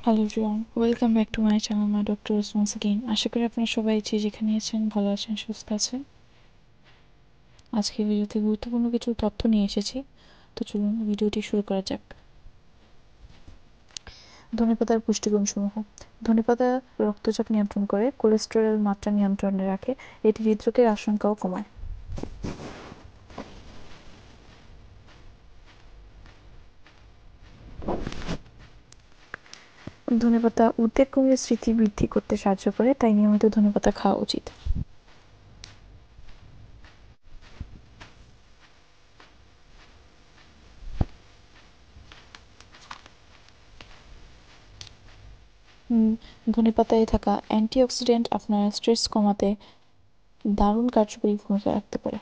Hello everyone, welcome back to my channel my doctor once again. আশা করি আপনারা সবাই যে যেখানে আছেন ভালো আছেন, সুস্থ আছেন। আজকে ভিডিওতে গুরুত্বপূর্ণ কিছু তথ্য নিয়ে এসেছি, তো চলুন ভিডিওটি শুরু করা যাক। ধনেপাতার পুষ্টিগুণসমূহ। ধনেপাতা রক্তচাপ নিয়ন্ত্রণ করে, কোলেস্টেরল মাত্রা নিয়ন্ত্রণে রাখে, এটি হৃদরোগের আশঙ্কাও কমায়। ধনেপাতা উদ্বেগ কমিয়ে স্মৃতি বৃদ্ধি করতে সাহায্য করে, তাই নিয়মিত ধনেপাতা খাওয়া উচিত। ধনেপাতায় থাকা অ্যান্টিঅক্সিডেন্ট আপনার স্ট্রেস কমাতে দারুণ কার্যকরী ভূমিকা রাখতে পারে।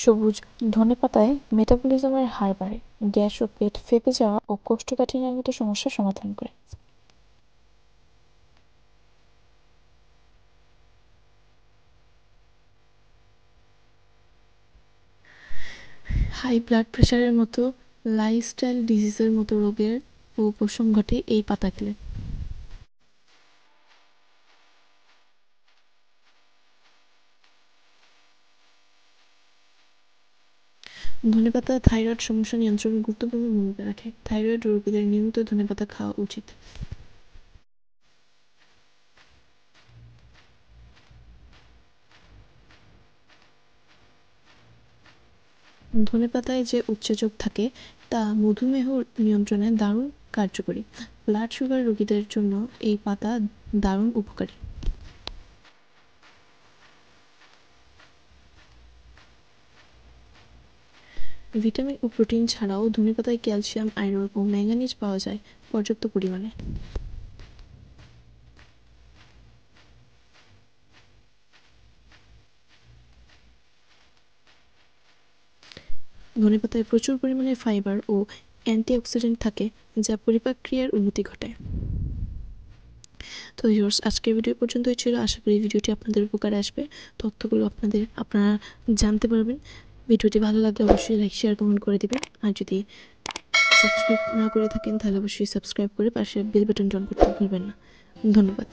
সবুজ ধনেপাতায় মেটাবলিজমের হার বাড়ে, গ্যাস ও পেট ফেঁপে যাওয়া ও কোষ্ঠকাঠিন্যের মতো সমস্যার সমাধান করে। হাই ব্লাড প্রেশারের মতো লাইফস্টাইল ডিজিজের মতো রোগের উপশম ঘটে এই পাতা খেলে। ধনেপাতা থাইরয়েড সমস্যা নিয়ন্ত্রণে গুরুত্বপূর্ণ ভূমিকা রাখে, থাইরয়েড রোগীদের নিয়মিত ধনেপাতা খাওয়া উচিত। ধনেপাতায় যে উৎসেচক থাকে তা মধুমেহ নিয়ন্ত্রণে দারুণ কার্যকরী। ব্লাড সুগার রোগীদের জন্য এই পাতা দারুণ উপকারী। ভিটামিন ও প্রোটিন ছাড়াও ধনেপাতায় ক্যালসিয়াম, আয়রন ও ম্যাঙ্গানিজ পাওয়া যায় পর্যাপ্ত পরিমাণে। ধনেপাতায় প্রচুর পরিমাণে ফাইবার ও অ্যান্টিঅক্সিডেন্ট থাকে, যা পরিপাক ক্রিয়ার উন্নতি ঘটায়। তো ভিউয়ার্স, আজকের ভিডিও পর্যন্তই ছিল। আশা করি ভিডিওটি আপনাদের উপকারে আসবে, তথ্যগুলো আপনারা জানতে পারবেন। ভিডিওটি ভালো লাগলে অবশ্যই লাইক, শেয়ার, কমেন্ট করে দিবেন। আর যদি সাবস্ক্রাইব না করে থাকেন তাহলে অবশ্যই সাবস্ক্রাইব করে পাশে বেল বাটনটি অন করতে ভুলবেন না। ধন্যবাদ।